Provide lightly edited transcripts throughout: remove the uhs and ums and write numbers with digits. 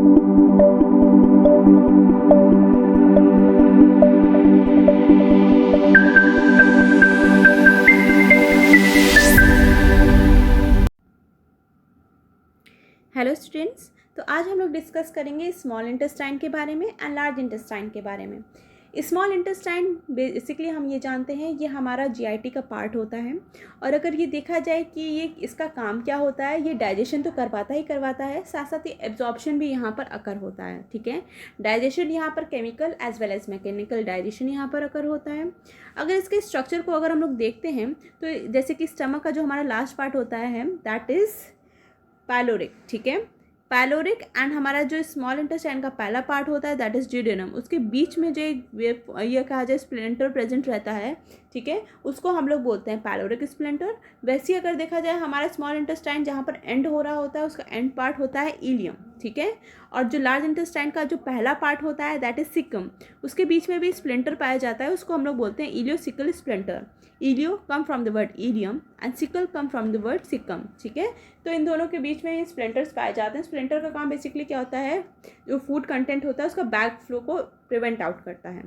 Hello students, तो आज हम लोग डिस्कस करेंगे स्मॉल इंटेस्टाइन के बारे में एंड लार्ज इंटेस्टाइन के बारे में। स्मॉल इंटेस्टाइन बेसिकली हम ये जानते हैं ये हमारा जीआईटी का पार्ट होता है। और अगर ये देखा जाए कि ये इसका काम क्या होता है, ये डाइजेशन तो करवाता है, साथ साथ ये एब्जॉर्प्शन भी यहाँ पर अकर होता है। ठीक है, डाइजेशन यहाँ पर chemical as well as mechanical digestion यहाँ पर अकर होता है। अगर इसके स्ट्रक्चर को अगर हम लोग देखते हैं तो जैसे कि स्टमक का जो हमारा लास्ट पार्ट होता है दैट इज़ पायलोरिक। ठीक है, पायलोरिक एंड हमारा जो स्मॉल इंटेस्टाइन का पहला पार्ट होता है दैट इज ड्यूडेनम, उसके बीच में जो ये कहा जाए स्प्लेंटर प्रेजेंट रहता है। ठीक है, उसको हम लोग बोलते हैं पायलोरिक स्प्लेंटर। वैसे ही अगर देखा जाए हमारा स्मॉल इंटेस्टाइन जहाँ पर एंड हो रहा होता है उसका एंड पार्ट होता है इलियम। ठीक है, और जो लार्ज इंटेस्टाइन का जो पहला पार्ट होता है दैट इज सिकम, उसके बीच में भी स्प्लेंटर पाया जाता है, उसको हम लोग बोलते हैं ileocaecal sphincter. Ileo come from the word ileum and caecal come from the word caecum. ठीक है, तो इन दोनों के बीच में स्प्लेंटर्स पाए जाते हैं। स्प्लेंटर का काम बेसिकली क्या होता है, जो फूड कंटेंट होता है उसका बैक फ्लो को प्रिवेंट आउट करता है।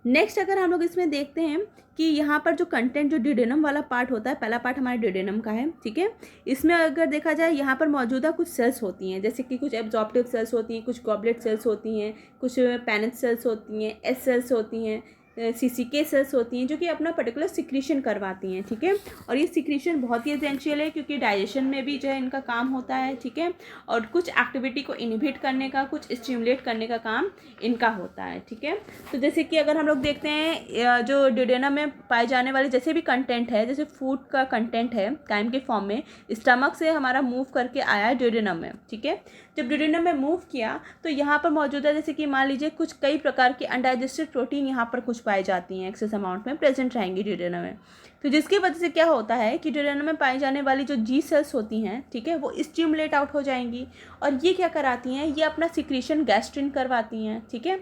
नेक्स्ट अगर हम लोग इसमें देखते हैं कि यहाँ पर जो कंटेंट जो ड्यूडेनम वाला पार्ट होता है, पहला पार्ट हमारे ड्यूडेनम का है। ठीक है, इसमें अगर देखा जाए यहाँ पर मौजूदा कुछ सेल्स होती हैं, जैसे कि कुछ एब्जॉर्प्टिव सेल्स होती हैं, कुछ गॉबलेट सेल्स होती हैं, कुछ पेनिस सेल्स होती हैं, एस सेल्स होती हैं, सीसीके सेल्स होती हैं जो कि अपना पर्टिकुलर सिक्रीशन करवाती हैं। ठीक है, और ये सिक्रीशन बहुत ही एसेंशियल है क्योंकि डाइजेशन में भी जो है इनका काम होता है। ठीक है, और कुछ एक्टिविटी को इनहिबिट करने का, कुछ स्टिमुलेट करने का काम इनका होता है। ठीक है, तो जैसे कि अगर हम लोग देखते हैं जो ड्यूडेनम में पाए जाने वाले जैसे भी कंटेंट है, जैसे फूड का कंटेंट है काइम के फॉर्म में, स्टमक से हमारा मूव करके आया है ड्यूडेनम में। ठीक है, जब ड्यूडेनम में मूव किया तो यहाँ पर मौजूदा जैसे कि मान लीजिए कुछ कई प्रकार की अनडाइजेस्टेड प्रोटीन यहाँ पर कुछ पाई जाती हैं, एक्सेस अमाउंट में प्रेजेंट रहेंगी ड्यूडेनम में। तो जिसकी वजह से क्या होता है कि ड्यूडेनम में पाई जाने वाली जो जी सेल्स होती हैं, ठीक है, वो स्टिमुलेट आउट हो जाएंगी और ये क्या कराती हैं, ये अपना सिक्रीशन गैस्ट्रिन करवाती हैं। ठीक है,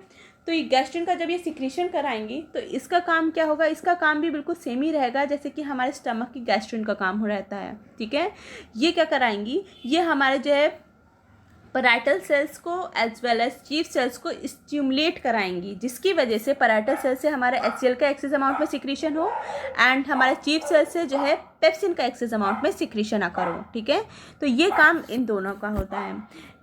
तो ये गैस्ट्रिन का जब ये सिक्रीशन कराएंगी तो इसका काम क्या होगा, इसका काम भी बिल्कुल सेम ही रहेगा जैसे कि हमारे स्टमक की गैस्ट्रिन का काम हो रहता है। ठीक है, ये क्या कराएंगी, ये हमारे जो है पैराइटल सेल्स को as well as chief cells को स्टिमुलेट कराएंगी, जिसकी वजह से पैराइटल सेल से हमारे HCl का एक्सेस अमाउंट में सिक्रीशन हो एंड हमारे चीफ सेल से जो है पेप्सिन का एक्सेस अमाउंट में सिक्रीशन आकर हो। ठीक है, तो ये काम इन दोनों का होता है।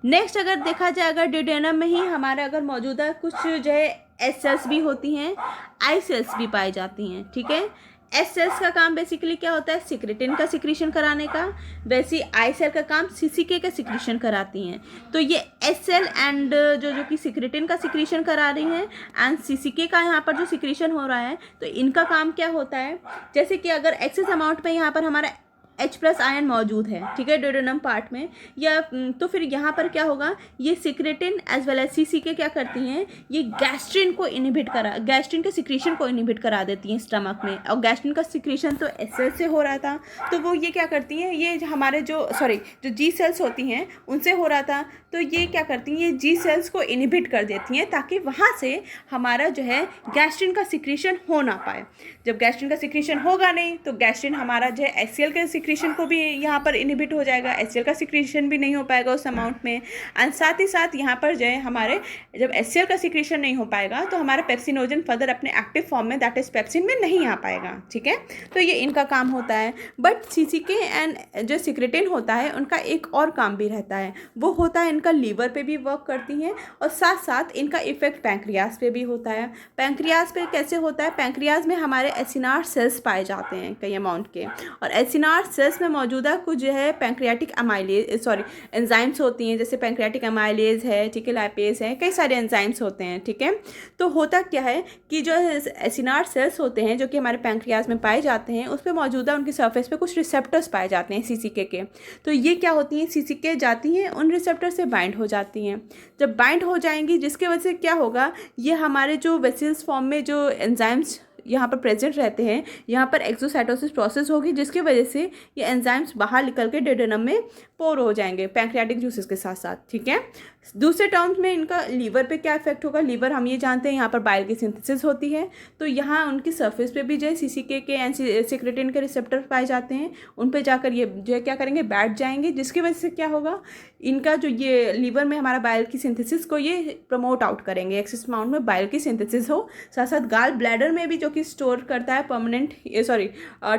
नेक्स्ट अगर देखा जाए, अगर ड्यूडेनम में ही हमारा अगर मौजूदा कुछ जो है एस सेल्स भी होती हैं, आई सेल्स भी पाई जाती हैं। ठीक है, एस सेल्स का काम बेसिकली क्या होता है, सिक्रेटिन का सिक्रीशन कराने का, वैसे ही आई सेल का काम सीसीके का सिक्रीशन कराती हैं। तो ये एस सेल एंड जो कि सिक्रेटिन का सिक्रीशन करा रही हैं एंड सीसीके का यहाँ पर जो सिक्रीशन हो रहा है, तो इनका काम क्या होता है, जैसे कि अगर एक्सेस अमाउंट में यहाँ पर हमारा H+ आयन मौजूद है, ठीक है, ड्यूडेनम पार्ट में, या तो फिर यहाँ पर क्या होगा, ये secretin as well as CCK क्या करती हैं, ये गैस्ट्रिन के सिक्रीशन को इनहिबिट करा देती हैं स्टमक में। और गैस्ट्रिन का सिक्रीशन तो एस से हो रहा था, तो वो ये क्या करती हैं, ये हमारे जो जी सेल्स होती हैं उनसे हो रहा था, तो ये क्या करती हैं, ये जी सेल्स को इनहिबिट कर देती हैं ताकि वहाँ से हमारा जो है गैस्ट्रिन का सिक्रीशन हो ना पाए। जब गैस्ट्रिन का सिक्रीशन होगा नहीं तो गैस्ट्रिन हमारा जो है HCl के सिक्रीशन को भी यहाँ पर इनहिबिट हो जाएगा, HCl का सिक्रीशन भी नहीं हो पाएगा उस अमाउंट में। एंड साथ ही साथ यहाँ पर जो है हमारे जब HCl का सिक्रीशन नहीं हो पाएगा तो हमारा पेप्सिनोजन फर्दर अपने एक्टिव फॉर्म में दैट इज पेप्सिन में नहीं आ पाएगा। ठीक है, तो ये इनका काम होता है। बट सीसीके एंड जो सिक्रेटिन होता है उनका एक और काम भी रहता है, वो होता है इनका लीवर पे भी वर्क करती हैं और साथ साथ इनका इफेक्ट पैंक्रियाज पे भी होता है। पैंक्रियाज पे कैसे होता है, पैंक्रियाज में हमारे एसिनार सेल्स पाए जाते हैं कई अमाउंट के, और एसिनार सेल्स में मौजूदा कुछ जो है पैंक्रियाटिक एंजाइम्स होती हैं, जैसे पैंक्रियाटिक अमाइलेज है, ठीक है, लाइपेज है, कई सारे एंजाइम्स होते हैं। ठीक है, तो होता क्या है कि जो एसिनार सेल्स होते हैं जो कि हमारे पैंक्रियाज में पाए जाते हैं, उस पर मौजूदा उनकी सरफेस पे कुछ रिसेप्टर्स पाए जाते हैं सीसीके के। तो ये क्या होती हैं, सीसीके जाती हैं उन रिसेप्टर से बाइंड हो जाती हैं। जब बाइंड हो जाएंगी जिसकी वजह से क्या होगा, ये हमारे जो वेसल्स फॉर्म में जो एंजाइम्स यहाँ पर प्रेजेंट रहते हैं, यहाँ पर एक्सोसाइटोसिस प्रोसेस होगी जिसकी वजह से ये एंजाइम्स बाहर निकल के ड्यूडेनम में पोर हो जाएंगे पैंक्रियाटिक जूसेस के साथ साथ, ठीक है। दूसरे टर्म्स में इनका लीवर पे क्या इफेक्ट होगा, लीवर हम ये जानते हैं यहाँ पर बाइल की सिंथेसिस होती है, तो यहाँ उनकी सरफेस पे भी जो है सीसीके के एंड सिक्रेटिन के रिसेप्टर पाए जाते हैं, उन पे जाकर ये जो है क्या करेंगे, बैठ जाएंगे, जिसकी वजह से क्या होगा, इनका जो ये लीवर में हमारा बाइल की सिंथेसिस को ये प्रमोट आउट करेंगे, एक्सेस अमाउंट में बाइल की सिंथेसिस हो। साथ साथ गाल ब्लैडर में भी जो कि स्टोर करता है परमानेंट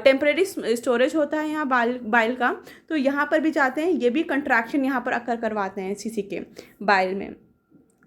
टेम्परेरी स्टोरेज होता है यहाँ बाइल का, तो यहाँ पर भी जाते हैं, ये भी कंट्रैक्शन यहाँ पर अकर करवाते हैं सीसी के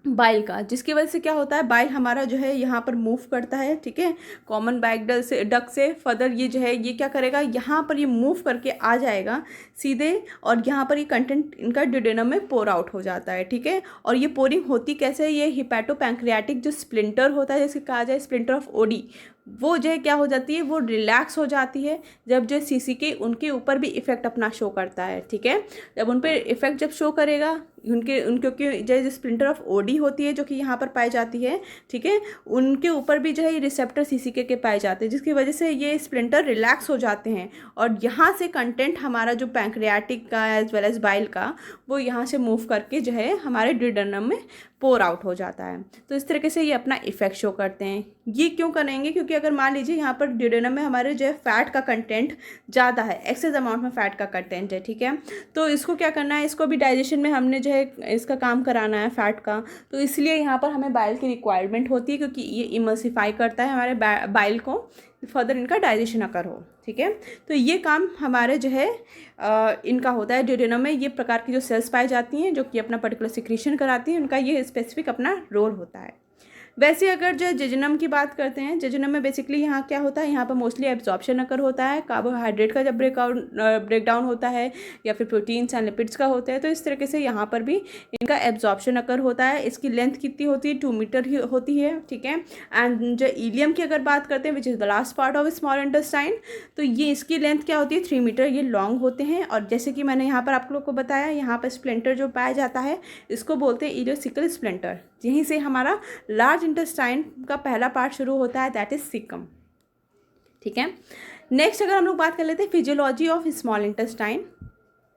बाइल का, जिसकी वजह से क्या होता है, बाइल हमारा जो है यहाँ पर मूव करता है, ठीक है, कॉमन बाइल डक्ट से फर्दर ये जो है ये क्या करेगा, यहाँ पर ये मूव करके आ जाएगा सीधे, और यहाँ पर ये कंटेंट इनका ड्यूडेनम में पोर आउट हो जाता है, ठीक है। और ये पोरिंग होती कैसे है, ये हिपैटोपैंक्रियाटिक जो स्प्लिंटर होता है, जैसे कहा जाए स्प्लिंटर ऑफ ओडी, वो जो है क्या हो जाती है, वो रिलैक्स हो जाती है जब जो सीसीके उनके ऊपर भी इफेक्ट अपना शो करता है, ठीक है। जब उन पर इफेक्ट जब शो करेगा क्योंकि जो स्प्लिंटर ऑफ ओडी होती है जो कि यहाँ पर पाई जाती है, ठीक है, उनके ऊपर भी जो है रिसेप्टर सीसीके के पाए जाते हैं, जिसकी वजह से ये स्प्लिंटर रिलैक्स हो जाते हैं, और यहाँ से कंटेंट हमारा जो पैंक्रियाटिक का एज वेल एज बाइल का वो यहाँ से मूव करके जो है हमारे ड्यूडेनम में पोर आउट हो जाता है। तो इस तरीके से ये अपना इफेक्ट शो करते हैं। ये क्यों करेंगे, क्योंकि अगर मान लीजिए यहाँ पर ड्यूडेनम में हमारे जो है फैट का कंटेंट ज़्यादा है, एक्सेस अमाउंट में फैट का कंटेंट है, ठीक है, तो इसको क्या करना है, इसको भी डाइजेशन में हमने जो है इसका काम कराना है फैट का, तो इसलिए यहाँ पर हमें बाइल की रिक्वायरमेंट होती है, क्योंकि ये इमल्सिफाई करता है हमारे बाइल को, फर्दर इनका डाइजेशन अकर हो, ठीक है। तो ये काम हमारे जो है इनका होता है ड्यूडेनम में, ये प्रकार की जो सेल्स पाई जाती हैं जो कि अपना पर्टिकुलर सिक्रीशन कराती हैं, उनका ये स्पेसिफिक अपना रोल होता है। वैसे अगर जो जेजुनम की बात करते हैं, जेजुनम में बेसिकली यहाँ क्या होता है, यहाँ पर मोस्टली एब्जॉर्प्शन अकर होता है, कार्बोहाइड्रेट का जब ब्रेकडाउन होता है या फिर प्रोटीन्स एंड लिपिड्स का होता है, तो इस तरीके से यहाँ पर भी इनका एब्जॉर्प्शन अकर होता है। इसकी लेंथ कितनी होती है, 2 मीटर ही होती है, ठीक है। एंड जो इलियम की अगर बात करते हैं which is the last part of small intestine, तो ये इसकी लेंथ क्या होती है, 3 मीटर, ये लॉन्ग होते हैं। और जैसे कि मैंने यहाँ पर आप लोग को बताया, यहाँ पर स्प्लिंटर जो पाया जाता है इसको बोलते हैं इलियोसिकल स्प्लिंटर, यहीं से हमारा लार्ज इंटेस्टाइन का पहला पार्ट शुरू होता है, दैट इज सीकम, ठीक है। नेक्स्ट अगर हम लोग बात कर लेते हैं physiology of small intestine.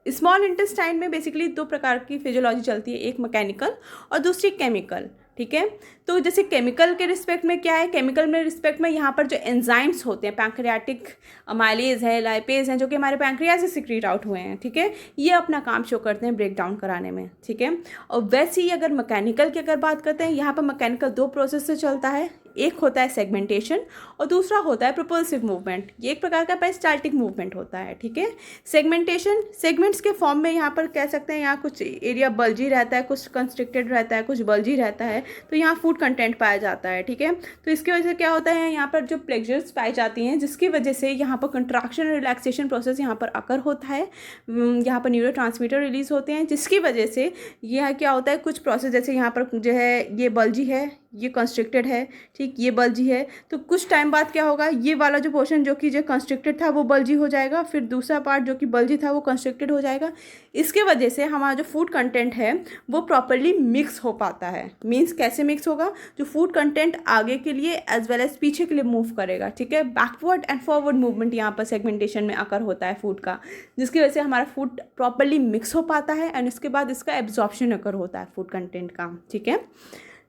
Small intestine में बेसिकली 2 प्रकार की फिजियोलॉजी चलती है, एक मैकेनिकल और दूसरी केमिकल, ठीक है। तो जैसे केमिकल के रिस्पेक्ट में क्या है, केमिकल में रिस्पेक्ट में यहाँ पर जो एंजाइम्स होते हैं, पैंक्रियाटिक अमाइलेज है, लाइपेज हैं, जो कि हमारे पैंक्रियाज से सिक्रीट आउट हुए हैं, ठीक है, ये अपना काम शो करते हैं ब्रेक डाउन कराने में, ठीक है। और वैसे ही अगर मैकेनिकल की अगर बात करते हैं, यहाँ पर मैकेनिकल 2 प्रोसेस से चलता है, एक होता है सेगमेंटेशन और दूसरा होता है प्रोपल्सिव मूवमेंट। ये एक प्रकार का पेरिस्टाल्टिक मूवमेंट होता है, ठीक है। सेगमेंटेशन, सेगमेंट्स के फॉर्म में यहाँ पर कह सकते हैं, यहाँ कुछ एरिया बल्जी रहता है, कुछ कंस्ट्रिक्टेड रहता है, कुछ बल्जी रहता है, तो यहाँ फूड कंटेंट पाया जाता है, ठीक है। तो इसकी वजह से क्या होता है, यहाँ पर जो प्लेजर्स पाई जाती हैं, जिसकी वजह से यहाँ पर कंट्रैक्शन रिलैक्सेशन प्रोसेस यहाँ पर अकर होता है, यहाँ पर न्यूरोट्रांसमीटर रिलीज होते हैं, जिसकी वजह से यह क्या होता है, कुछ प्रोसेस जैसे यहाँ पर जो है ये बल्जी है, ये कंस्ट्रिक्टेड है, ठीक, ये बल्जी है, तो कुछ टाइम बाद क्या होगा, ये वाला जो पोर्शन जो कि जो कंस्ट्रिक्टेड था वो बल्जी हो जाएगा, फिर दूसरा पार्ट जो कि बल्जी था वो कंस्ट्रिक्टेड हो जाएगा। इसके वजह से हमारा जो फूड कंटेंट है वो प्रॉपरली मिक्स हो पाता है। मीन्स कैसे मिक्स होगा, जो फूड कंटेंट आगे के लिए एज वेल एज पीछे के लिए मूव करेगा, ठीक है। बैकवर्ड एंड फॉरवर्ड मूवमेंट यहाँ पर सेगमेंटेशन में आकर होता है फूड का, जिसकी वजह से हमारा फूड प्रॉपरली मिक्स हो पाता है एंड इसके बाद इसका एब्जॉर्प्शन अकर होता है फूड कंटेंट का, ठीक है।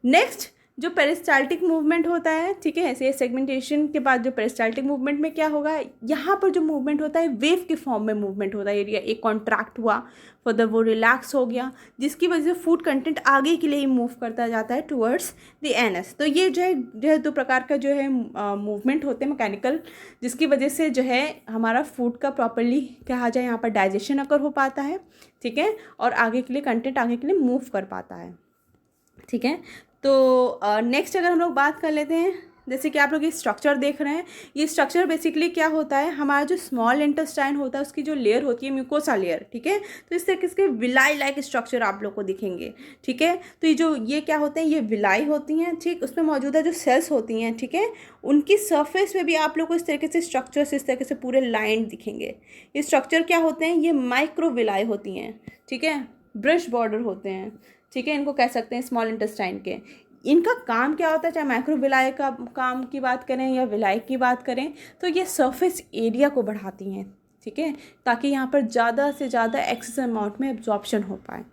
नेक्स्ट जो पेरिस्टाल्टिक मूवमेंट होता है, ठीक है, ऐसे सेगमेंटेशन के बाद जो पेरिस्टाल्टिक मूवमेंट में क्या होगा, यहाँ पर जो मूवमेंट होता है वेव के फॉर्म में मूवमेंट होता है, एरिया एक कॉन्ट्रैक्ट हुआ, फर्दर वो रिलैक्स हो गया, जिसकी वजह से फूड कंटेंट आगे के लिए ही मूव करता जाता है टुवर्ड्स द एनस। तो ये जो है 2 प्रकार का जो है मूवमेंट होते हैं मैकेनिकल, जिसकी वजह से जो है हमारा फूड का प्रॉपरली कहा जाए यहाँ पर डाइजेशन अकर हो पाता है, ठीक है, और आगे के लिए कंटेंट आगे के लिए मूव कर पाता है, ठीक है। तो नेक्स्ट अगर हम लोग बात कर लेते हैं, जैसे कि आप लोग ये स्ट्रक्चर देख रहे हैं, ये स्ट्रक्चर बेसिकली क्या होता है, हमारा जो स्मॉल इंटेस्टाइन होता है उसकी जो लेयर होती है म्यूकोसा लेयर, ठीक है, तो इस तरीके के विलाई लाइक स्ट्रक्चर आप लोग को दिखेंगे, ठीक है। तो ये क्या होते हैं, ये विलाई होती हैं, ठीक, उसमें मौजूदा जो सेल्स होती हैं, ठीक है, उनकी सरफेस में भी आप लोग को इस तरीके से स्ट्रक्चर्स इस तरीके से पूरे लाइन दिखेंगे। ये स्ट्रक्चर क्या होते हैं, ये माइक्रो विलाई होती हैं, ठीक है, ब्रश बॉर्डर होते हैं, ठीक है, इनको कह सकते हैं स्मॉल इंटेस्टाइन के। इनका काम क्या होता है, चाहे माइक्रो विलाई का काम की बात करें या विलाई की बात करें, तो ये सरफेस एरिया को बढ़ाती हैं, ठीक है, ताकि यहाँ पर ज़्यादा से ज़्यादा एक्सेस अमाउंट में एब्जॉर्प्शन हो पाए।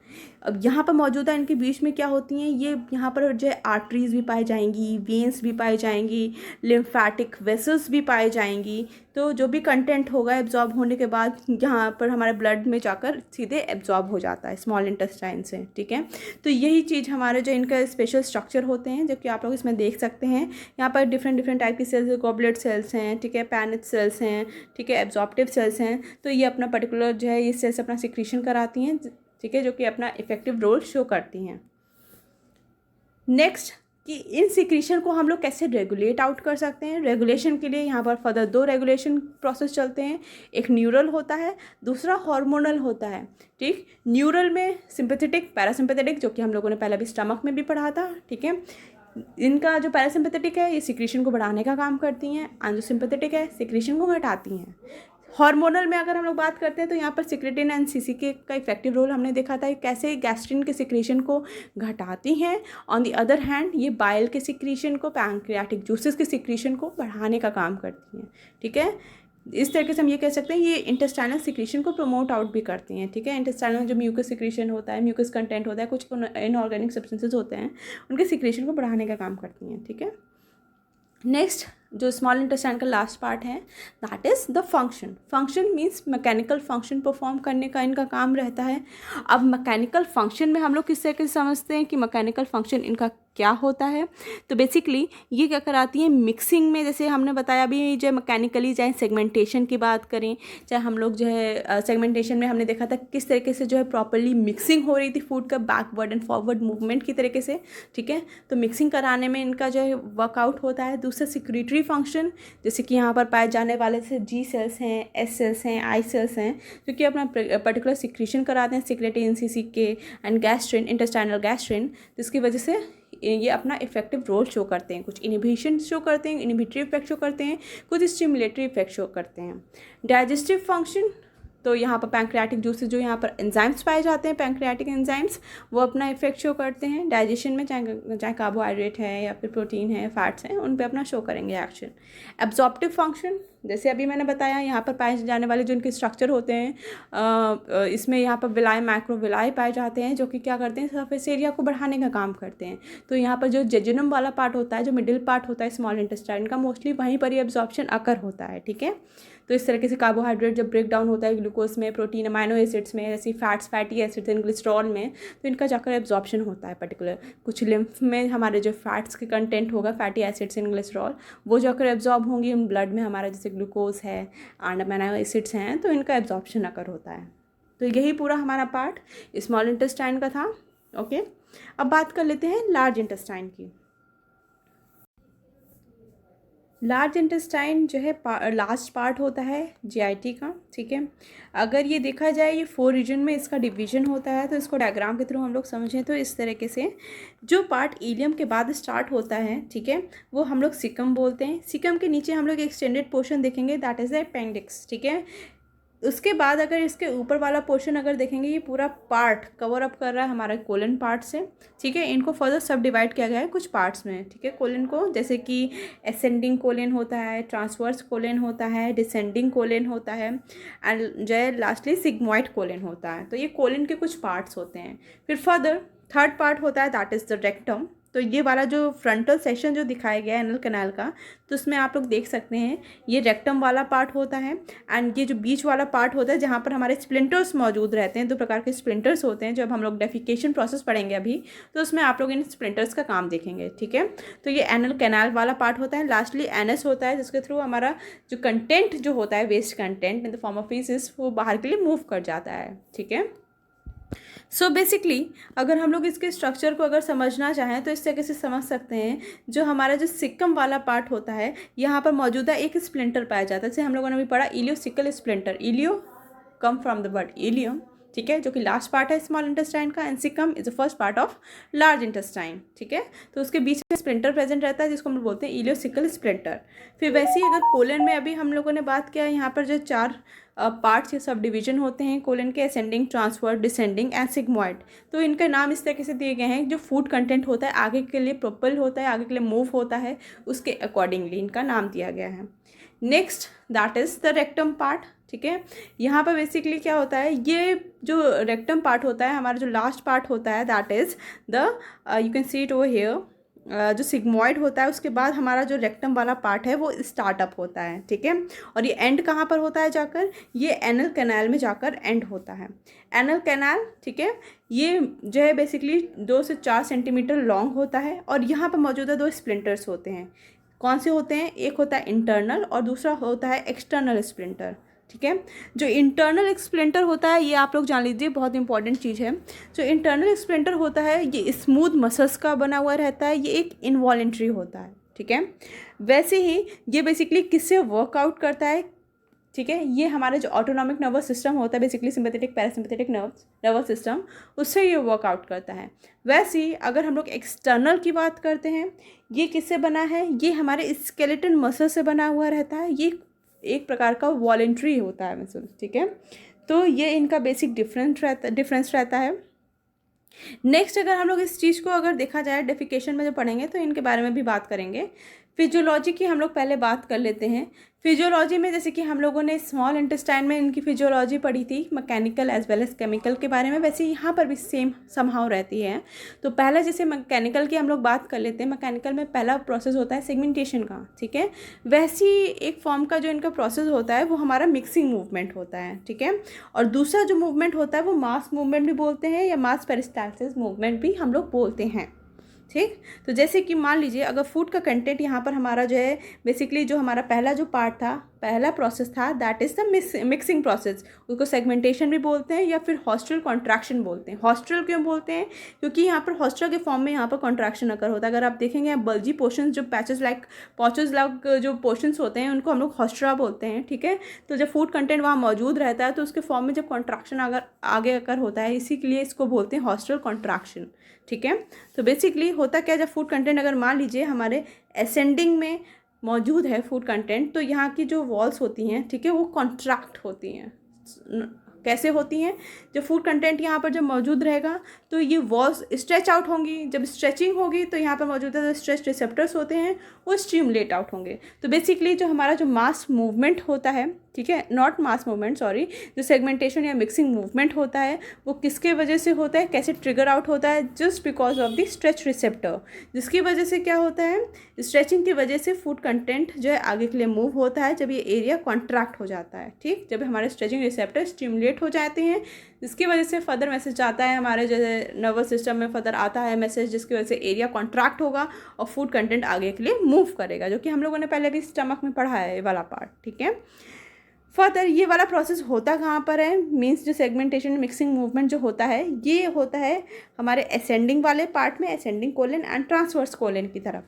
अब यहाँ पर मौजूदा इनके बीच में क्या होती हैं, ये यहाँ पर जो है आर्टरीज भी पाई जाएंगी, वेंस भी पाई जाएंगी, लिम्फैटिक वेसल्स भी पाई जाएंगी। तो जो भी कंटेंट होगा एब्जॉर्ब होने के बाद यहाँ पर हमारे ब्लड में जाकर सीधे एब्जॉर्ब हो जाता है स्मॉल इंटेस्टाइन से, ठीक है। तो यही चीज़ हमारे जो इनका स्पेशल स्ट्रक्चर होते हैं, जो कि आप लोग इसमें देख सकते हैं। यहाँ पर डिफरेंट डिफरेंट टाइप की सेल्स, गॉबलेट सेल्स हैं, ठीक है, पैनेट सेल्स हैं, ठीक है, एब्जॉर्प्टिव सेल्स हैं। तो ये अपना पर्टिकुलर जो है ये सेल्स अपना सिक्रीशन कराती हैं, ठीक है, जो कि अपना इफेक्टिव रोल शो करती हैं। नेक्स्ट कि इन सिक्रीशन को हम लोग कैसे रेगुलेट आउट कर सकते हैं। रेगुलेशन के लिए यहाँ पर फर्दर 2 रेगुलेशन प्रोसेस चलते हैं। एक न्यूरल होता है, दूसरा हार्मोनल होता है, ठीक। न्यूरल में सिंपैथेटिक, पैरासिम्पैथेटिक, जो कि हम लोगों ने पहले भी स्टमक में भी पढ़ा था, ठीक है। इनका जो पैरासिम्पैथेटिक है ये सिक्रीशन को बढ़ाने का काम करती हैं, और जो सिंपैथेटिक है सिक्रीशन को घटाती हैं। हार्मोनल में अगर हम लोग बात करते हैं तो यहाँ पर सिक्रेटिन एंड सीसीके का इफेक्टिव रोल हमने देखा था, कैसे गैस्ट्रिन के सिक्रीशन को घटाती हैं। ऑन द अदर हैंड ये बाइल के सिक्रीशन को, पैंक्रियाटिक जूसेस के सिक्रीशन को बढ़ाने का काम करती हैं, ठीक है। इस तरीके से हम ये कह सकते हैं ये इंटेस्टाइनल सिक्रीशन को प्रमोट आउट भी करती हैं, ठीक है। इंटेस्टाइनल जो म्यूकस सिक्रीशन होता है, म्यूकस कंटेंट होता है, कुछ इनऑर्गेनिक सब्सटेंसेस होते हैं, उनके सिक्रीशन को बढ़ाने का काम करती हैं, ठीक है। नेक्स्ट जो स्मॉल इंटेस्टाइन का लास्ट पार्ट है that is the function. Function means mechanical function perform करने का इनका काम रहता है। अब मैकेनिकल फंक्शन में हम लोग किस तरीके से समझते हैं कि मैकेनिकल फंक्शन इनका क्या होता है। तो बेसिकली ये क्या कराती है, मिक्सिंग में, जैसे हमने बताया अभी जो मैकेनिकली, चाहे सेगमेंटेशन की बात करें, चाहे हम लोग जो है सेगमेंटेशन में हमने देखा था किस तरीके से जो है प्रॉपरली मिक्सिंग हो रही थी फूड का बैकवर्ड एंड फॉरवर्ड मूवमेंट की तरीके से, ठीक है। तो मिक्सिंग कराने में इनका जो है वर्कआउट होता है। दूसरा सिक्रीटरी फंक्शन, जैसे कि यहाँ पर पाए जाने वाले से जी सेल्स हैं, एस सेल्स हैं, आई सेल्स हैं, जो कि अपना पर्टिकुलर सिक्रीशन कराते हैं, secretin, सीसीके and gastrin, intestinal gastrin, जिसकी वजह से ये अपना इफेक्टिव रोल शो करते हैं। कुछ इनिबिशन शो करते हैं, इनिबिटरी इफेक्ट शो करते हैं, कुछ स्टिमुलेटरी इफेक्ट शो करते हैं। डाइजेस्टिव फंक्शन, तो यहाँ पर पैंक्रियाटिक जूसेस, जो यहाँ पर एंजाइम्स पाए जाते हैं, पैंक्रियाटिक एंजाइम्स, वो अपना इफेक्ट शो करते हैं डाइजेशन में, चाहे कार्बोहाइड्रेट है या फिर प्रोटीन है, फैट्स हैं, उन पे अपना शो करेंगे एक्शन। एब्जॉर्प्टिव फंक्शन, जैसे अभी मैंने बताया यहाँ पर पाए जाने वाले जो इनके स्ट्रक्चर होते हैं, इसमें यहाँ पर विलाई, माइक्रोविलाई पाए जाते हैं, जो कि क्या करते हैं, सरफेस एरिया को बढ़ाने का काम करते हैं। तो यहाँ पर जो जेजुनम वाला पार्ट होता है, जो मिडिल पार्ट होता है स्मॉल इंटेस्टाइन का, मोस्टली वहीं पर ही एब्जॉर्प्शन अकर होता है, ठीक है। तो इस तरीके से कार्बोहाइड्रेट जब ब्रेक डाउन होता है ग्लूकोज में, प्रोटीन, अमाइनो एसिड्स में, जैसे fats, fatty acids and glycerol में, तो इनका जाकर एब्जॉर्प्शन होता है पर्टिकुलर। कुछ लिम्फ में हमारे जो फैट्स के कंटेंट होगा, फैटी एसिड्स एंड ग्लिसरॉल, वो जाकर एब्जॉर्ब होंगी। ब्लड में हमारा जैसे ग्लूकोज है एंड अमाइनो एसिड्स हैं, तो इनका एब्जॉर्प्शन अकर होता है। तो यही पूरा हमारा पार्ट स्मॉल इंटेस्टाइन का था, ओके। अब बात कर लेते हैं लार्ज इंटेस्टाइन की। लार्ज इंटेस्टाइन जो है लास्ट पार्ट होता है जीआईटी का, ठीक है। अगर ये देखा जाए ये 4 रीजन में इसका डिवीजन होता है, तो इसको डायग्राम के थ्रू हम लोग समझें तो इस तरीके से जो पार्ट इलियम के बाद स्टार्ट होता है, ठीक है, वो हम लोग सिकम बोलते हैं। सिकम के नीचे हम लोग एक्सटेंडेड पोर्शन देखेंगे, दैट इज़ द अपेंडिक्स, ठीक है। उसके बाद अगर इसके ऊपर वाला पोर्शन अगर देखेंगे, ये पूरा पार्ट कवर अप कर रहा है हमारा कोलन पार्ट से, ठीक है। इनको फर्दर सब डिवाइड किया गया है कुछ पार्ट्स में, ठीक है, कोलन को, जैसे कि असेंडिंग कोलन होता है, ट्रांसवर्स कोलन होता है, डिसेंडिंग कोलन होता है, एंड जो है लास्टली सिग्मॉइड कोलन होता है। तो ये कोलन के कुछ पार्ट्स होते हैं। फिर फर्दर थर्ड पार्ट होता है दैट इज़ द रेक्टम। तो ये वाला जो फ्रंटल सेक्शन जो दिखाया गया है एनल कैनाल का, तो उसमें आप लोग देख सकते हैं ये रेक्टम वाला पार्ट होता है, एंड ये जो बीच वाला पार्ट होता है जहाँ पर हमारे स्प्लिंटर्स मौजूद रहते हैं। 2 प्रकार के स्प्लिंटर्स होते हैं। जब हम लोग डेफिकेशन प्रोसेस पढ़ेंगे अभी, तो उसमें आप लोग इन स्प्लिंटर्स का काम देखेंगे, ठीक है। तो ये एनल कैनाल वाला पार्ट होता है। लास्टली एनएस होता है, जिसके थ्रू हमारा जो कंटेंट जो होता है, waste content in the form of faeces, वो बाहर के लिए मूव कर जाता है, ठीक है। सो बेसिकली अगर हम लोग इसके स्ट्रक्चर को अगर समझना चाहें तो इस तरीके से समझ सकते हैं, जो हमारा जो सिक्कम वाला पार्ट होता है, यहाँ पर मौजूदा एक स्प्लिंटर पाया जाता है। जैसे हम लोगों ने भी पढ़ा ileocaecal sphincter, ileo come from the word ileum, ठीक है, जो कि लास्ट पार्ट है स्मॉल इंटेस्टाइन का, and caecum is the first part of large intestine, ठीक है। तो उसके बीच में स्प्लिंटर प्रेजेंट रहता है, जिसको हम लोग बोलते हैं इलियोसिकल स्प्लिंटर। फिर वैसे ही अगर कोलन में अभी हम लोगों ने बात किया, यहाँ पर जो 4 पार्ट्स या सब डिवीजन होते हैं कोलन के, ascending, transfer, descending and sigmoid. तो इनके नाम इस तरीके से दिए गए हैं, जो फूड कंटेंट होता है आगे के लिए प्रोपल होता है, आगे के लिए मूव होता है, उसके अकॉर्डिंगली इनका नाम दिया गया है। Next that is the rectum part. ठीक है। यहाँ पर बेसिकली क्या होता है, ये जो रेक्टम पार्ट होता है, हमारा जो लास्ट पार्ट होता है, that is the you can see it over here, जो सिग्मॉइड होता है उसके बाद हमारा जो रेक्टम वाला पार्ट है वो स्टार्टअप होता है, ठीक है। और ये एंड कहाँ पर होता है जाकर, ये एनल कैनाल में जाकर एंड होता है। एनल कैनाल, ठीक है, ये जो है बेसिकली 2 से 4 सेंटीमीटर लॉन्ग होता है और यहाँ पर मौजूदा 2 स्प्लिंटर्स होते हैं। कौन से होते हैं, एक होता है इंटरनल और दूसरा होता है एक्सटर्नल स्प्लिंटर, ठीक है। जो इंटरनल स्प्लिंटर होता है, ये आप लोग जान लीजिए, बहुत इंपॉर्टेंट चीज़ है। जो इंटरनल स्प्लिंटर होता है ये स्मूथ मसल्स का बना हुआ रहता है, ये एक इनवॉलेंट्री होता है, ठीक है। वैसे ही ये बेसिकली किससे वर्कआउट करता है, ठीक है, ये हमारे जो ऑटोनॉमिक नर्वस सिस्टम होता है, basically sympathetic parasympathetic nervous system, उससे ये वर्कआउट करता है। वैसे ही अगर हम लोग एक्सटर्नल की बात करते हैं, ये किससे बना है, ये हमारे स्केलेटन मसल से बना हुआ रहता है, ये एक प्रकार का वॉलेंट्री होता है मसल, ठीक है। तो ये इनका बेसिक डिफरेंस रहता है। नेक्स्ट अगर हम लोग इस चीज़ को अगर देखा जाए डेफिकेशन में जो पढ़ेंगे तो इनके बारे में भी बात करेंगे। फिजियोलॉजी की हम लोग पहले बात कर लेते हैं। फिजियोलॉजी में जैसे कि हम लोगों ने स्मॉल इंटेस्टाइन में इनकी फिजियोलॉजी पढ़ी थी, mechanical as well as chemical के बारे में, वैसे यहाँ पर भी सेम समहाउ रहती है। तो पहले जैसे मैकेनिकल की हम लोग बात कर लेते हैं। मैकेनिकल में पहला प्रोसेस होता है सेगमेंटेशन का, ठीक है। वैसी एक फॉर्म का जो इनका प्रोसेस होता है वो हमारा मिक्सिंग मूवमेंट होता है, ठीक है। और दूसरा जो मूवमेंट होता है वो मास मूवमेंट भी बोलते हैं या मास पेरिस्टाल्सिस मूवमेंट भी हम लोग बोलते हैं, ठीक। तो जैसे कि मान लीजिए अगर फूड का कंटेंट यहाँ पर हमारा जो है बेसिकली जो हमारा पहला जो पार्ट था, पहला प्रोसेस था, that is the mixing process. उसको सेगमेंटेशन भी बोलते हैं या फिर हॉस्टल कॉन्ट्रैक्शन बोलते हैं। हॉस्टल क्यों बोलते हैं, क्योंकि यहाँ पर हॉस्टल के फॉर्म में यहाँ पर कॉन्ट्रैक्शन अगर होता है। अगर आप देखेंगे बल्जी पोर्शंस जो पॉचेज लाइक जो पोर्शंस होते हैं उनको हम लोग हॉस्ट्रा बोलते हैं, ठीक है। तो जब फूड कंटेंट वहाँ मौजूद रहता है तो उसके फॉर्म में जब कॉन्ट्रैक्शन अगर आगे अगर होता है, इसी के लिए इसको बोलते हैं हॉस्टल कॉन्ट्रैक्शन, ठीक है। तो बेसिकली होता क्या, जब फूड कंटेंट अगर मान लीजिए हमारे असेंडिंग में मौजूद है फूड कंटेंट, तो यहाँ की जो वॉल्स होती हैं, ठीक है, वो कॉन्ट्रैक्ट होती हैं। कैसे होती हैं, जब फूड कंटेंट यहाँ पर जब मौजूद रहेगा तो ये वॉल्स स्ट्रेच आउट होंगी। जब स्ट्रेचिंग होगी तो यहाँ पर मौजूद है जो स्ट्रेच रिसेप्टर्स होते हैं वो स्टिमुलेट आउट होंगे। तो बेसिकली जो हमारा जो मास मूवमेंट होता है, ठीक है, नॉट मास मूवमेंट सॉरी, जो सेगमेंटेशन या मिक्सिंग मूवमेंट होता है वो किसके वजह से होता है, कैसे ट्रिगर आउट होता है, just because of the stretch receptor, जिसकी वजह से क्या होता है, स्ट्रेचिंग की वजह से फूड कंटेंट जो है आगे के लिए मूव होता है जब ये एरिया कॉन्ट्रैक्ट हो जाता है, ठीक। जब हमारे स्ट्रेचिंग रिसेप्टर स्टिमुलेट हो जाते हैं जिसकी वजह से फर्दर मैसेज आता है हमारे जैसे नर्वस सिस्टम में, फर्दर आता है मैसेज जिसकी वजह से एरिया कॉन्ट्रैक्ट होगा और फूड कंटेंट आगे के लिए मूव करेगा, जो कि हम लोगों ने पहले भी स्टमक में पढ़ा है ये वाला पार्ट, ठीक है। फर्दर ये वाला प्रोसेस होता कहाँ पर है, मीन्स जो सेगमेंटेशन मिक्सिंग मूवमेंट जो होता है ये होता है हमारे असेंडिंग वाले पार्ट में, ascending colon and transverse colon की तरफ।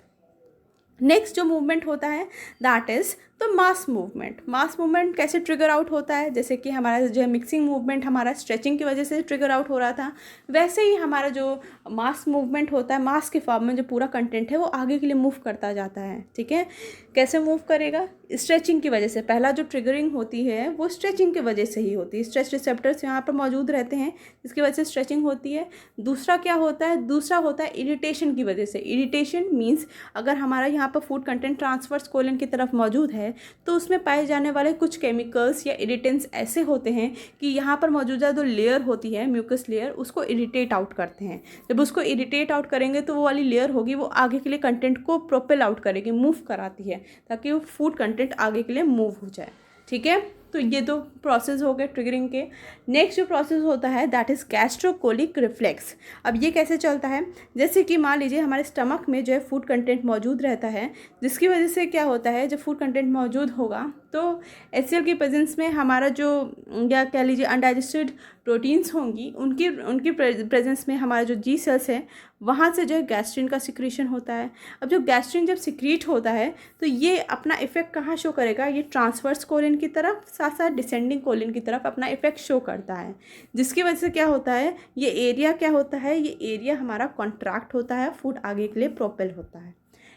नेक्स्ट जो मूवमेंट होता है दैट इज़ तो मास मूवमेंट। मास मूवमेंट कैसे ट्रिगर आउट होता है, जैसे कि हमारा जो है मिक्सिंग मूवमेंट हमारा स्ट्रेचिंग की वजह से ट्रिगर आउट हो रहा था, वैसे ही हमारा जो मास मूवमेंट होता है, मास के फॉर्म में जो पूरा कंटेंट है वो आगे के लिए मूव करता जाता है, ठीक है। कैसे मूव करेगा, स्ट्रेचिंग की वजह से। पहला जो ट्रिगरिंग होती है वो स्ट्रेचिंग की वजह से ही होती है, स्ट्रेच रिसेप्टर्स यहाँ पर मौजूद रहते हैं जिसकी वजह से स्ट्रेचिंग होती है। दूसरा क्या होता है, दूसरा होता है इरिटेशन की वजह से। इरिटेशन मीन्स अगर हमारा यहाँ पर फूड कंटेंट ट्रांसवर्स कोलन की तरफ मौजूद है तो उसमें पाए जाने वाले कुछ केमिकल्स या इरिटेंट्स ऐसे होते हैं कि यहाँ पर मौजूदा जो लेयर होती है म्यूकस लेयर, उसको इरिटेट आउट करते हैं। जब उसको इरिटेट आउट करेंगे तो वो वाली लेयर होगी वो आगे के लिए कंटेंट को प्रोपेल आउट करेगी, मूव कराती है ताकि वो फूड कंटेंट आगे के लिए मूव हो जाए, ठीक है। तो ये दो प्रोसेस हो गए ट्रिगरिंग के। नेक्स्ट जो प्रोसेस होता है दैट इज़ गैस्ट्रोकोलिक रिफ्लेक्स। अब ये कैसे चलता है, जैसे कि मान लीजिए हमारे स्टमक में जो है फूड कंटेंट मौजूद रहता है, जिसकी वजह से क्या होता है जब फूड कंटेंट मौजूद होगा तो HCl की प्रेजेंस में हमारा जो या कह लीजिए अनडाइजेस्टेड प्रोटीन्स होंगी उनकी प्रेजेंस में हमारा जो जी सेल्स है वहाँ से जो है गैस्ट्रिन का सिक्रीशन होता है। अब जो गैस्ट्रिन जब सिक्रीट होता है तो ये अपना इफेक्ट कहाँ शो करेगा, ये ट्रांसवर्स कोलन की तरफ, साथ साथ डिसेंडिंग कोलन की तरफ अपना इफेक्ट शो करता है, जिसकी वजह से क्या होता है, ये एरिया क्या होता है, ये एरिया हमारा कॉन्ट्रैक्ट होता है, फूड आगे के लिए प्रोपेल होता है।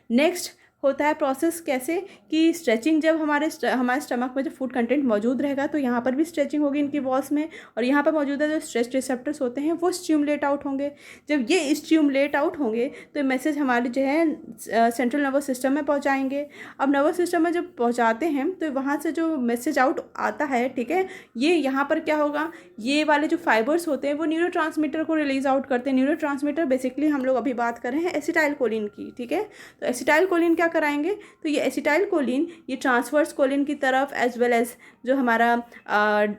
नेक्स्ट होता है प्रोसेस कैसे कि स्ट्रेचिंग, जब हमारे स्टमक में जो फूड कंटेंट मौजूद रहेगा तो यहाँ पर भी स्ट्रेचिंग होगी इनकी वॉल्स में, और यहाँ पर मौजूदा जो स्ट्रेस रिसेप्टर्स होते हैं वो स्टिमुलेट आउट होंगे। जब ये स्टिमुलेट आउट होंगे तो मैसेज हमारे जो है सेंट्रल नर्वस सिस्टम में पहुँचाएंगे। अब नर्वस सिस्टम में जब पहुँचाते हैं तो वहाँ से जो मैसेज आउट आता है, ठीक है, ये यहाँ पर क्या होगा, ये वाले जो फाइबर्स होते हैं वो न्यूरोट्रांसमीटर को रिलीज आउट करते हैं। न्यूरोट्रांसमीटर बेसिकली हम लोग अभी बात कर रहे हैं एसिटाइल कोलिन की, ठीक है। तो एसिटाइल कोलिन क्या कराएंगे, तो ये एसिटाइल कोलिन ये ट्रांसवर्स कोलिन की तरफ एज वेल एज जो हमारा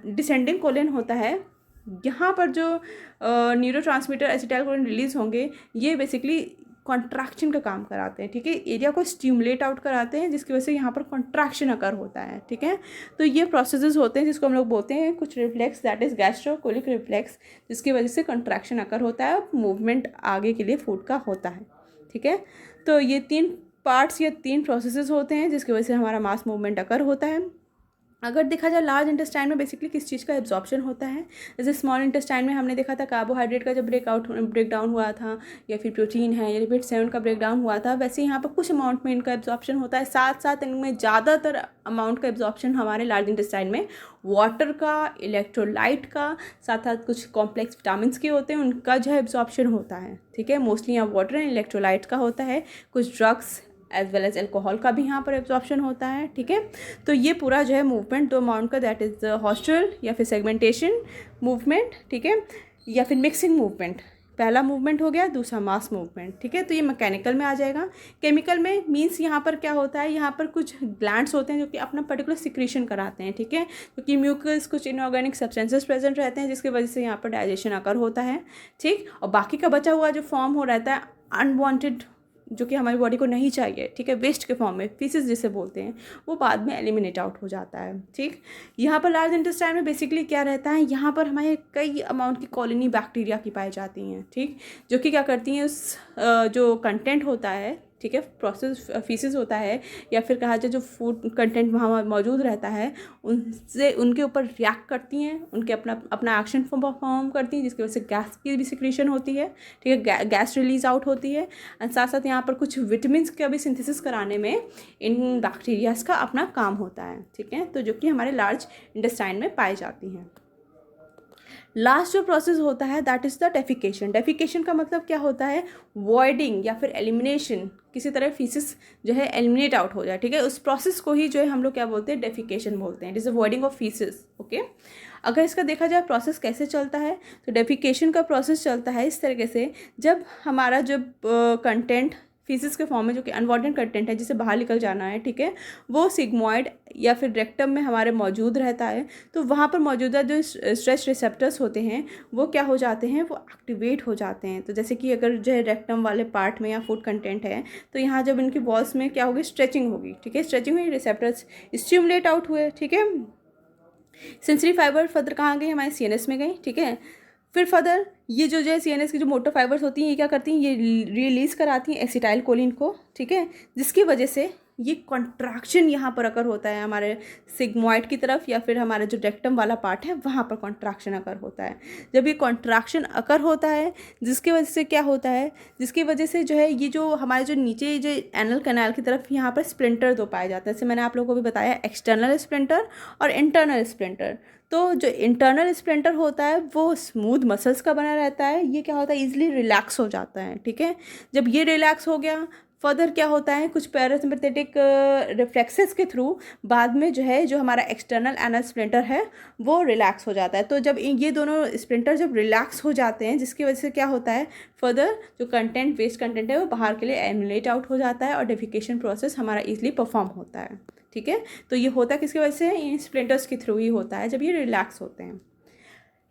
डिसेंडिंग कोलिन होता है, यहाँ पर जो न्यूरोट्रांसमीटर एसिटाइल कोलिन रिलीज होंगे, ये बेसिकली कॉन्ट्रैक्शन का काम कराते हैं, ठीक है, एरिया को स्टिमुलेट आउट कराते हैं, जिसकी वजह से यहाँ पर कॉन्ट्रैक्शन अकर होता है, ठीक है। तो ये प्रोसेसेस होते हैं जिसको हम लोग बोलते हैं कुछ reflex, that is gastrocolic reflex, जिसकी वजह से कॉन्ट्रैक्शन अकर होता है और मूवमेंट आगे के लिए फूड का होता है, ठीक है। तो ये 3 पार्ट्स या 3 प्रोसेसेस होते हैं जिसकी वजह से हमारा मास मूवमेंट अकर होता है। अगर देखा जाए लार्ज इंटेस्टाइन में बेसिकली किस चीज़ का एब्जॉर्प्शन होता है, जैसे स्मॉल इंटेस्टाइन में हमने देखा था कार्बोहाइड्रेट का जब ब्रेक डाउन हुआ था, या फिर प्रोटीन है या लिपिड 7 का ब्रेक डाउन हुआ था, वैसे यहाँ पर कुछ अमाउंट में इनका एब्जॉर्प्शन होता है। साथ साथ इनमें ज़्यादातर अमाउंट का एब्जॉर्प्शन हमारे लार्ज इंटेस्टाइन में वाटर का, इलेक्ट्रोलाइट का, साथ साथ कुछ कॉम्प्लेक्स विटामिन के होते हैं उनका जो है एब्जॉर्प्शन होता है, ठीक है। मोस्टली यहाँ वाटर एंड इलेक्ट्रोलाइट का होता है, कुछ drugs as well as alcohol का भी यहाँ पर एब्जॉर्प्शन होता है, ठीक है। तो ये पूरा जो है मूवमेंट 2 अमाउंट का, दैट इज़ हॉस्टल या फिर सेगमेंटेशन मूवमेंट, ठीक है, या फिर मिक्सिंग मूवमेंट। पहला मूवमेंट हो गया, दूसरा मास मूवमेंट, ठीक है। तो ये मैकेनिकल में आ जाएगा। केमिकल में मीन्स यहाँ पर क्या होता है, यहाँ पर कुछ ग्लैंड्स होते हैं जो कि अपना पर्टिकुलर सिक्रीशन कराते हैं, ठीक है, क्योंकि म्यूकस कुछ इनऑर्गेनिक सब्सटेंसेस प्रेजेंट रहते हैं जिसकी वजह से यहाँ पर डाइजेशन अकर होता है, ठीक। और बाकी का बचा हुआ जो फॉर्म हो रहता है अनवांटेड, जो कि हमारी बॉडी को नहीं चाहिए, ठीक है, वेस्ट के फॉर्म में, फीसिस जिसे बोलते हैं, वो बाद में एलिमिनेट आउट हो जाता है, ठीक। यहाँ पर लार्ज इंटेस्टाइन में बेसिकली क्या रहता है, यहाँ पर हमारे कई अमाउंट की कॉलोनी बैक्टीरिया की पाई जाती हैं, ठीक, जो कि क्या करती हैं, उस जो कंटेंट होता है, ठीक है, प्रोसेस फीसिस होता है या फिर कहा जाए जो फूड कंटेंट वहाँ मौजूद रहता है, उनसे उनके ऊपर रिएक्ट करती हैं, उनके अपना एक्शन परफॉर्म करती हैं, जिसकी वजह से गैस की भी सिक्रीशन होती है, ठीक है, गैस रिलीज आउट होती है। एंड साथ साथ यहाँ पर कुछ विटामिन्स का भी सिंथेसिस कराने में इन बैक्टीरियाज का अपना काम होता है, ठीक है, तो जो कि हमारे लार्ज इंटेस्टाइन में पाई जाती हैं। लास्ट जो प्रोसेस होता है that is the defecation. Defecation का मतलब क्या होता है, वॉइडिंग या फिर एलिमिनेशन, किसी तरह फीसिस जो है एलिमिनेट आउट हो जाए, ठीक है, उस प्रोसेस को ही जो है हम लोग क्या बोलते हैं, डेफिकेशन बोलते हैं, it is a voiding of faeces, okay. अगर इसका देखा जाए प्रोसेस कैसे चलता है, तो डेफिकेशन का प्रोसेस चलता है इस तरीके से, जब हमारा जब कंटेंट फीसिस के फॉर्म में जो कि अनवांटेड कंटेंट है जिसे बाहर निकल जाना है, ठीक है, वो सिग्मॉइड या फिर रेक्टम में हमारे मौजूद रहता है, तो वहाँ पर मौजूदा जो स्ट्रेस रिसेप्टर्स होते हैं वो क्या हो जाते हैं, वो एक्टिवेट हो जाते हैं। तो जैसे कि अगर जो है रेक्टम वाले पार्ट में या फूड कंटेंट है, तो यहाँ जब इनकी वॉल्स में क्या होगी, स्ट्रेचिंग होगी, ठीक है, स्ट्रेचिंग हुई, रिसेप्टर्स स्टिमुलेट आउट हुए, ठीक है। सेंसरी फाइबर फर्दर कहाँ गई, हमारे सीएनएस में गई, ठीक है। फिर फर्दर ये जो है सीएनएस की जो मोटर फाइबर्स होती हैं ये क्या करती हैं, ये रिलीज़ कराती हैं एसिटाइल कोलिन को, ठीक है, जिसकी वजह से ये कॉन्ट्रैक्शन यहाँ पर अकर होता है हमारे सिग्मॉइड की तरफ, या फिर हमारा जो रेक्टम वाला पार्ट है वहाँ पर कॉन्ट्रैक्शन अकर होता है। जब ये कॉन्ट्रैक्शन अकर होता है जिसकी वजह से क्या होता है, जिसकी वजह से जो है ये जो हमारे जो नीचे जो एनल कैनाल की तरफ यहाँ पर स्प्लिंटर 2 पाए जाते हैं, जैसे मैंने आप लोगों को भी बताया, एक्सटर्नल स्प्लिंटर और इंटरनल स्प्लिंटर। तो जो इंटरनल स्प्लिंटर होता है वो स्मूथ मसल्स का बना रहता है, ये क्या होता है, ईजिली रिलैक्स हो जाता है, ठीक है। जब ये रिलैक्स हो गया फर्दर क्या होता है, कुछ पैरासिम्पैथेटिक रिफ्लेक्सेस के थ्रू बाद में जो है जो हमारा एक्सटर्नल एनल स्प्लिंटर है वो रिलैक्स हो जाता है। तो जब ये दोनों स्प्लिंटर जब रिलैक्स हो जाते हैं जिसकी वजह से क्या होता है, फर्दर जो कंटेंट वेस्ट कंटेंट है वो बाहर के लिए एलिमिनेट आउट हो जाता है और डेफिकेशन प्रोसेस हमारा ईजिली परफॉर्म होता है, ठीक है। तो ये होता है किसकी वजह से, इन स्प्लिंटर्स के थ्रू ही होता है जब ये रिलैक्स होते हैं।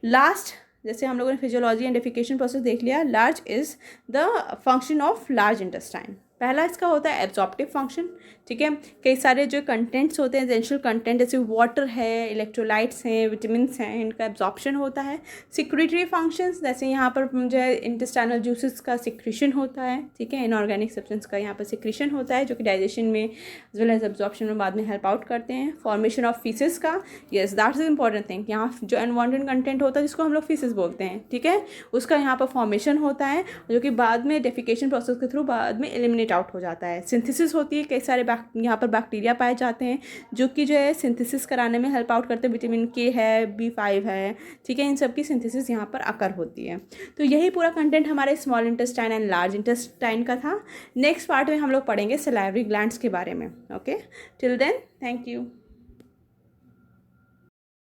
लास्ट, जैसे हम लोगों ने फिजियोलॉजी एंड डेफिकेशन प्रोसेस देख लिया, large is the function of large intestine. पहला इसका होता है एब्जॉर्प्टिव फंक्शन, ठीक है। कई सारे जो कंटेंट्स होते हैं, एसेंशियल कंटेंट, जैसे वाटर है, इलेक्ट्रोलाइट्स हैं, विटामिन्स हैं, इनका एब्जॉर्प्शन होता है। सिक्रीटरी फंक्शंस, जैसे यहाँ पर जो इंटेस्टाइनल जूसेस का सिक्रीशन होता है, ठीक है। इनऑर्गेनिक सब्सटेंस का यहाँ पर सिक्रीशन होता है जो कि डाइजेशन में एज वेल एज एब्जॉर्प्शन में बाद में हेल्प आउट करते हैं। फॉर्मेशन ऑफ फीसेस का, yes that's is important thing. यहाँ जो अनवांटेड कंटेंट होता है जिसको हम लोग फीसेस बोलते हैं, ठीक है, उसका यहाँ पर फॉर्मेशन होता है जो कि बाद में डेफिकेशन प्रोसेस के थ्रू बाद में एलिमिनेट आउट हो जाता है। सिंथेसिस होती है, कई सारे यहाँ पर बैक्टीरिया पाए जाते हैं जो कि जो है सिंथेसिस कराने में हेल्प आउट करते हैं। विटामिन के है, B5 है, ठीक है, इन सब की सिंथेसिस यहाँ पर अकर होती है। तो यही पूरा कंटेंट हमारे small intestine and large intestine का था। नेक्स्ट पार्ट में हम लोग पढ़ेंगे सलाइवरी ग्लैंड्स के बारे में। Okay, till then thank you.